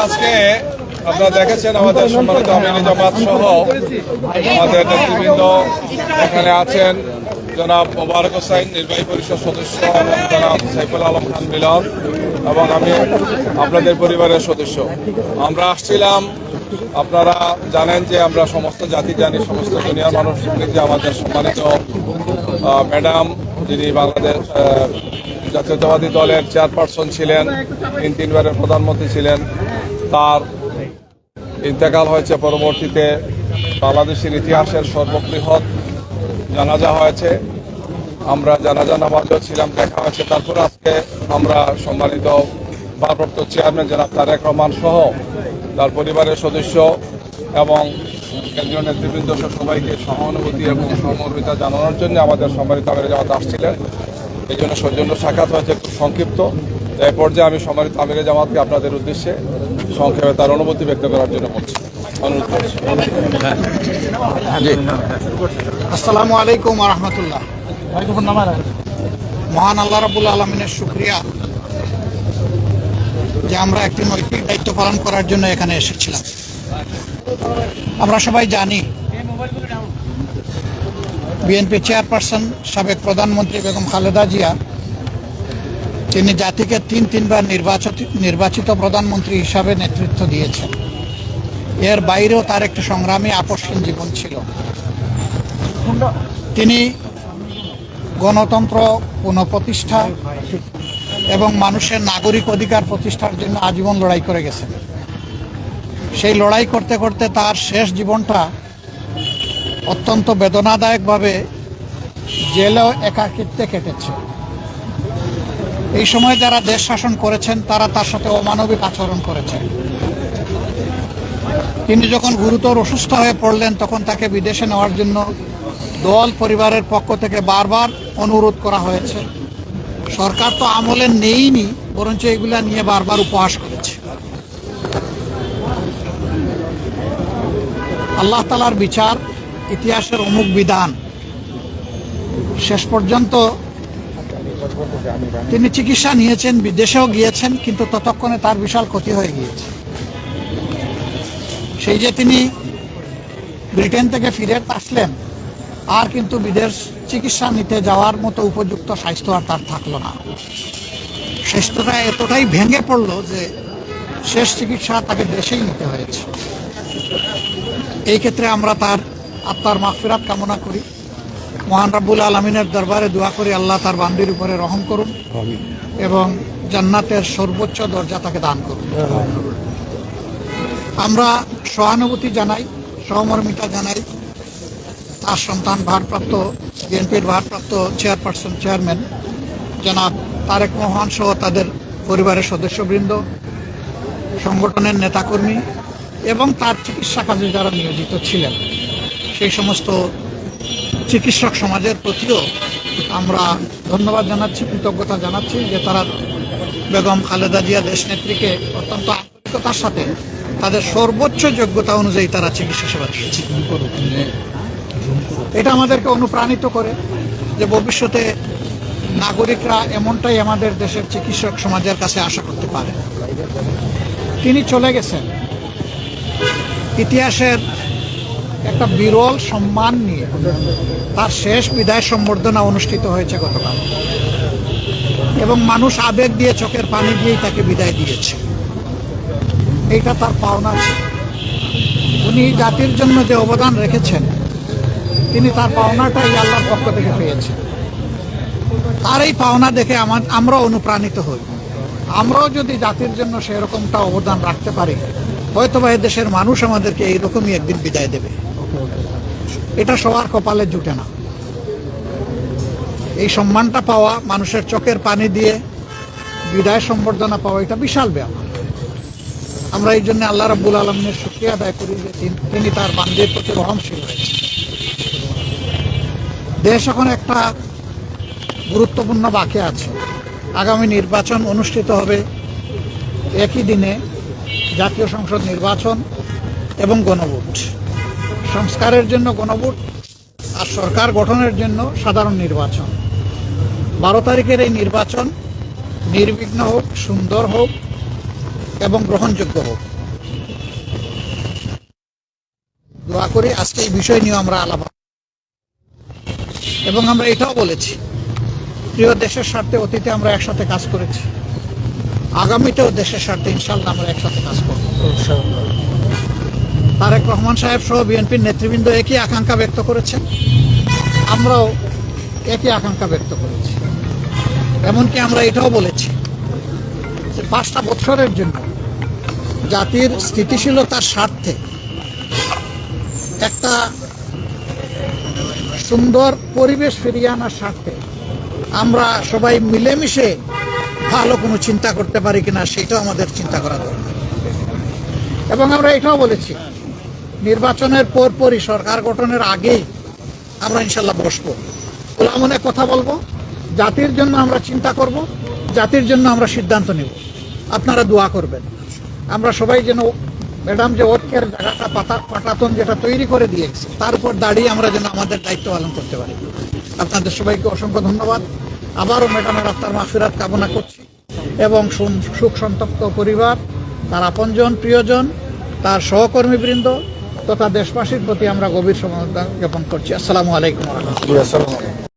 আজকে আপনারা দেখেছেন আমাদের সম্মানিত আমিনী জামাত সহ আমাদের নেতৃবৃন্দ এখানে আছেন। জনাব মোবারক হোসেন নির্বাহী পরিষদ সদস্য এবং জনাব সাইফুল আলম খান মিলন এবং আমি আপনাদের পরিবারের সদস্য। আমরা আসছিলাম, আপনারা জানেন যে আমরা সমস্ত জাতি জানি, সমস্ত দুনিয়ার মানুষ যে আমাদের সম্মানিত ম্যাডাম যিনি বাংলাদেশ জাতীয়তাবাদী দলের চেয়ারপারসন ছিলেন, তিনবারের প্রধানমন্ত্রী ছিলেন, তার ইন্তেকাল হয়েছে। পরবর্তীতে বাংলাদেশের ইতিহাসের সর্ববৃহৎ জানাজা হয়েছে। আমরা জানাজা নামাজও ছিলাম, দেখা হয়েছে। তারপরে আজকে আমরা সম্মানিত ভারপ্রাপ্ত চেয়ারম্যান জনাব তারেক রহমান সহ তার পরিবারের সদস্য এবং কেন্দ্রীয় নেতৃবৃন্দ সবাইকে সহানুভূতি এবং সহমর্মিতা জানানোর জন্য আমাদের সম্মানিত আমিরে জামাত আসছিলেন। এই জন্য সৌজন্য সাক্ষাৎ হয়েছে খুব সংক্ষিপ্ত। এই পর্যায়ে আমি সম্মানিত আমিরে জামাতকে আপনাদের উদ্দেশ্যে সংক্ষেপে তার অনুভূতি ব্যক্ত করার জন্য বলছি, অনুরোধ করছি। আসসালামু আলাইকুম ওয়া রাহমাতুল্লাহ। মহান আল্লাহ রাব্বুল আলামিনের শুকরিয়া যে আমরা একটি নৈতিক দায়িত্ব পালন করার জন্য এখানে এসেছিলাম। আমরা সবাই জানি বিএনপি চেয়ারপারসন সাবেক প্রধানমন্ত্রী বেগম খালেদা জিয়া, তিনি জাতিকে তিনবার নির্বাচিত প্রধানমন্ত্রী হিসাবে নেতৃত্ব দিয়েছেন। এর বাইরেও তার একটি সংগ্রামী আপসহীন জীবন ছিল। তিনি গণতন্ত্র পুনঃপ্রতিষ্ঠা এবং মানুষের নাগরিক অধিকার প্রতিষ্ঠার জন্য আজীবন লড়াই করে গেছেন। সেই লড়াই করতে করতে তার শেষ জীবনটা অত্যন্ত বেদনাদায়কভাবে জেলেও একাকিত্বে কেটেছে। এই সময় যারা দেশ শাসন করেছেন তারা তার সাথে অমানবিক আচরণ করেছেন। তিনি যখন গুরুতর অসুস্থ হয়ে পড়লেন তখন তাকে বিদেশে নেওয়ার জন্য দল পরিবারের পক্ষ থেকে বারবার অনুরোধ করা হয়েছে। সরকার তো আমলে নেইনি, বরঞ্চ এগুলা নিয়ে বারবার উপহাস করেছে। আল্লাহ তাআলার বিচার, ইতিহাসের অমুক বিধান। শেষ পর্যন্ত তিনি চিকিৎসা নিয়েছেন, বিদেশেও গিয়েছেন, কিন্তু ততক্ষণে তার বিশাল ক্ষতি হয়ে গিয়েছে। সেই যে তিনি ব্রিটেন থেকে ফিরে আসলেন, আর কিন্তু বিদেশ চিকিৎসা নিতে যাওয়ার মতো উপযুক্ত স্বাস্থ্য আর তার থাকলো না। স্বাস্থ্যটা এতটাই ভেঙে পড়লো যে শেষ চিকিৎসা তাকে দেশেই নিতে হয়েছে। এই ক্ষেত্রে আমরা তার আত্মার মাগফিরাত কামনা করি। মহান রাব্বুল আলামিনের দরবারে দোয়া করি আল্লাহ তার বান্দির উপরে রহম করুন এবং জান্নাতের সর্বোচ্চ দরজা তাকে দান করুন। আমরা সহানুভূতি জানাই, সহমর্মিতা জানাই তার সন্তান বিএনপির ভারপ্রাপ্ত চেয়ারম্যান জনাব তারেক রহমান সহ তাদের পরিবারের সদস্যবৃন্দ, সংগঠনের নেতাকর্মী এবং তার চিকিৎসা কাজে যারা নিয়োজিত ছিলেন, সেই সমস্ত চিকিৎসক সমাজের প্রতিও আমরা ধন্যবাদ জানাচ্ছি, কৃতজ্ঞতা জানাচ্ছি যে তারা বেগম খালেদা জিয়া দেশনেত্রীকে অত্যন্ত আন্তরিকতার সাথে তাদের সর্বোচ্চ যোগ্যতা অনুযায়ী তারা চিকিৎসা সেবা দিয়েছে। এটা আমাদেরকে অনুপ্রাণিত করে যে ভবিষ্যতে নাগরিকরা এমনটাই আমাদের দেশের চিকিৎসক সমাজের কাছে আশা করতে পারে। তিনি চলে গেছেন ইতিহাসের একটা বিরল সম্মান নিয়ে। তার শেষ বিদায় সম্বর্ধনা অনুষ্ঠিত হয়েছে গতকাল এবং মানুষ আবেগ দিয়ে, চোখের পানি দিয়েই তাকে বিদায় দিয়েছে। এইটা তার পাওনা ছিল। উনি জাতির জন্য যে অবদান রেখেছেন, তিনি তার পাওনাটাই আল্লাহর পক্ষ থেকে পেয়েছেন। তার এই পাওনা দেখে আমরা অনুপ্রাণিত হই। আমরাও যদি জাতির জন্য সেরকমটা অবদান রাখতে পারি, হয়তোবা এই দেশের মানুষ আমাদেরকে এইরকমই একদিন বিদায় দেবে। এটা সবার কপালে জুটে না। এই সম্মানটা পাওয়া, মানুষের চোখের পানি দিয়ে বিদায় সম্বর্ধনা পাওয়া, এটা বিশাল ব্যাপার। আমরা এই জন্য আল্লাহ রাব্বুল আলামিনের শুকরিয়া আদায় করি যে তিনি তার বান্দাদের প্রতি রহমশীল হয়েছেন। দেশ এখন একটা গুরুত্বপূর্ণ বাঁকে আছে। আগামী নির্বাচন অনুষ্ঠিত হবে একই দিনে, জাতীয় সংসদ নির্বাচন এবং গণভোট। সংস্কারের জন্য গণভোট, আর সরকার গঠনের জন্য সাধারণ নির্বাচন। 12 তারিখের এই নির্বাচন নির্বিঘ্ন হোক, সুন্দর হোক এবং গ্রহণযোগ্য হোক। দোয়া করি আজকে এই বিষয় নিয়ে আমরা আলাপ, এবং আমরা এটাও বলেছি, প্রিয় দেশের স্বার্থে অতীতে আমরা একসাথে কাজ করেছি, আগামীতেও দেশের স্বার্থে ইনশাল্লাহ আমরা একসাথে কাজ করব। তারেক রহমান সাহেব সহ বিএনপির নেতৃবৃন্দ একই আকাঙ্ক্ষা ব্যক্ত করেছেন, আমরাও একই আকাঙ্ক্ষা ব্যক্ত করেছি। এমনকি আমরা এটাও বলেছি যে 5টা বছরের জন্য জাতির স্থিতিশীলতার স্বার্থে একটা সুন্দর পরিবেশ ফিরিয়ে আনার স্বার্থে আমরা সবাই মিলেমিশে ভালো কোনো চিন্তা করতে পারি কিনা সেটাও আমাদের চিন্তা করা দরকার। এবং আমরা এটাও বলেছি, নির্বাচনের পরপরই সরকার গঠনের আগেই আমরা ইনশাল্লাহ বসবো, খোলা মনে কথা বলবো, জাতির জন্য আমরা চিন্তা করব, জাতির জন্য আমরা সিদ্ধান্ত নেব। আপনারা দোয়া করবেন আমরা সবাই যেন ম্যাডাম যে ঐক্যের জায়গাটা পাটাতন যেটা তৈরি করে দিয়েছে তার উপর দাঁড়িয়ে আমরা যেন আমাদের দায়িত্ব পালন করতে পারি। আপনাদের সবাইকে অসংখ্য ধন্যবাদ। আবারও ম্যাডামের আত্মার মাগফিরাত কামনা করছি, এবং সুখ সন্তপ্ত পরিবার, তার আপনজন, প্রিয়জন, তার সহকর্মীবৃন্দ তথা দেশবাসীর প্রতি আমরা গভীর সমবেদনা জ্ঞাপন করছি। আসসালামু আলাইকুম ওয়া রাহমাতুল্লাহ।